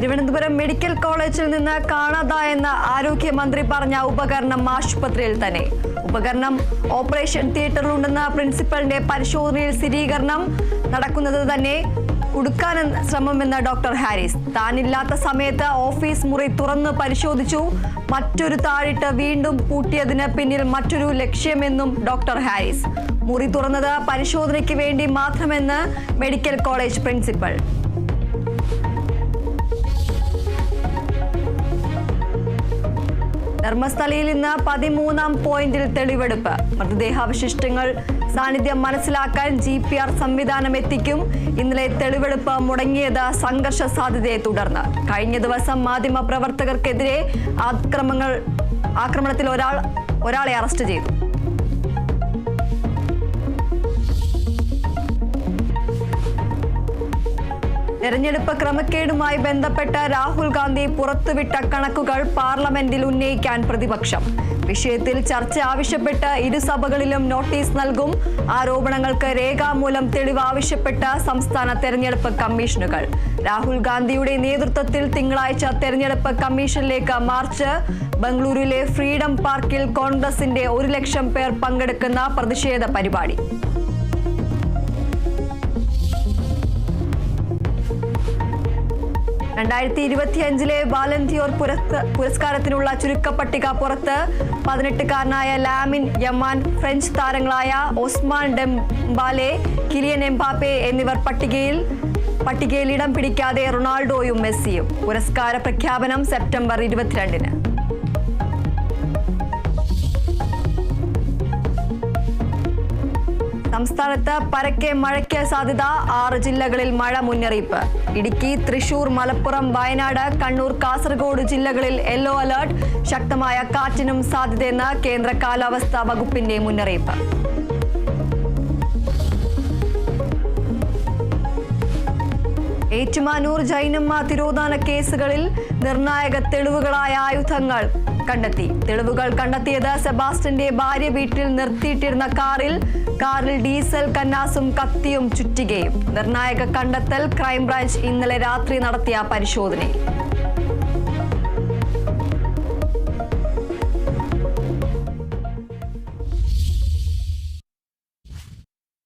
Thiruvananthapuram medical കോളേജിൽ നിന്ന് കാണാതായെന്ന ആരോഗ്യമന്ത്രി പറഞ്ഞ ഉപകരണം ആശുപത്രിയിൽ തന്നെ. ഉപകരണം ഓപ്പറേഷൻ തിയേറ്ററിലുണ്ടെന്ന പ്രിൻസിപ്പലിന്റെ പരിശോധനയിൽ സ്ഥിരീകരണം നടക്കുന്നത് തന്നെ കുടുക്കാൻ ശ്രമമെന്ന് ഡോക്ടർ ഹാരിസ്. താനില്ലാത്ത സമയത്ത് ഓഫീസ് മുറി തുറന്ന് പരിശോധിച്ചു. മറ്റൊരു താഴിട്ട് വീണ്ടും പൂട്ടിയതിന് പിന്നിൽ മറ്റൊരു ലക്ഷ്യമെന്നും ഡോക്ടർ ഹാരിസ്. മുറി തുറന്നത് പരിശോധനയ്ക്ക് വേണ്ടി മാത്രമെന്ന് മെഡിക്കൽ കോളേജ് പ്രിൻസിപ്പൽ. ധർമ്മസ്ഥലയിൽ ഇന്ന് 13ാം പോയിന്റിൽ തെളിവെടുപ്പ്. മൃതദേഹാവശിഷ്ടങ്ങൾ സാന്നിധ്യം മനസ്സിലാക്കാൻ GPR സംവിധാനം എത്തിക്കും. ഇന്നലെ തെളിവെടുപ്പ് മുടങ്ങിയത് സംഘർഷ സാധ്യതയെ തുടർന്ന്. കഴിഞ്ഞ ദിവസം മാധ്യമപ്രവർത്തകർക്കെതിരെ ആക്രമണത്തിൽ ഒരാളെ അറസ്റ്റ് ചെയ്തു. തെരഞ്ഞെടുപ്പ് ക്രമക്കേടുമായി ബന്ധപ്പെട്ട് രാഹുൽ ഗാന്ധി പുറത്തുവിട്ട കണക്കുകൾ പാർലമെന്റിൽ ഉന്നയിക്കാൻ പ്രതിപക്ഷം. വിഷയത്തിൽ ചർച്ച ആവശ്യപ്പെട്ട് ഇരുസഭകളിലും നോട്ടീസ് നൽകും. ആരോപണങ്ങൾക്ക് രേഖാമൂലം തെളിവ് ആവശ്യപ്പെട്ട സംസ്ഥാന തെരഞ്ഞെടുപ്പ് കമ്മീഷനുകൾ. രാഹുൽ ഗാന്ധിയുടെ നേതൃത്വത്തിൽ തിങ്കളാഴ്ച തെരഞ്ഞെടുപ്പ് കമ്മീഷനിലേക്ക് മാർച്ച്. ബംഗളൂരുവിലെ ഫ്രീഡം പാർക്കിൽ കോൺഗ്രസിന്റെ 1 ലക്ഷം പേർ പങ്കെടുക്കുന്ന പ്രതിഷേധ പരിപാടി. '25 ബാലന്തിയോർ പുരസ്കാരത്തിനുള്ള ചുരുക്കപ്പട്ടിക പുറത്ത്. 18കാരനായ ലാമിൻ യമാൻ, ഫ്രഞ്ച് താരങ്ങളായ ഒസ്മാൻ ഡെംബാലെ, കിലിയൻ എംബാപ്പെ എന്നിവർ പട്ടികയിൽ ഇടം പിടിക്കാതെ റൊണാൾഡോയും മെസ്സിയും. പുരസ്കാര പ്രഖ്യാപനം സെപ്റ്റംബർ 22-ന്. സംസ്ഥാനത്ത് പരക്കെ മഴയ്ക്ക് സാധ്യത. 6 ജില്ലകളിൽ മഴ മുന്നറിയിപ്പ്. ഇടുക്കി, തൃശൂർ, മലപ്പുറം, വയനാട്, കണ്ണൂർ, കാസർഗോഡ് ജില്ലകളിൽ യെല്ലോ അലർട്ട്. ശക്തമായ കാറ്റിനും സാധ്യതയെന്ന് കേന്ദ്ര കാലാവസ്ഥാ വകുപ്പിന്റെ മുന്നറിയിപ്പ്. ഏറ്റുമാനൂർ ജൈനമ്മ തിരോധാന കേസുകളിൽ നിർണായക തെളിവുകളായ ആയുധങ്ങൾ കണ്ടെത്തി. തെളിവുകൾ കണ്ടെത്തിയത് സെബാസ്റ്റ്യന്റെ ഭാര്യ വീട്ടിൽ നിർത്തിയിട്ടിരുന്ന കാറിൽ ഡീസൽ കന്നാസും കത്തിയും ചുറ്റികയും. നിർണായക കണ്ടെത്തൽ ക്രൈംബ്രാഞ്ച് ഇന്നലെ രാത്രി നടത്തിയ പരിശോധനയിൽ.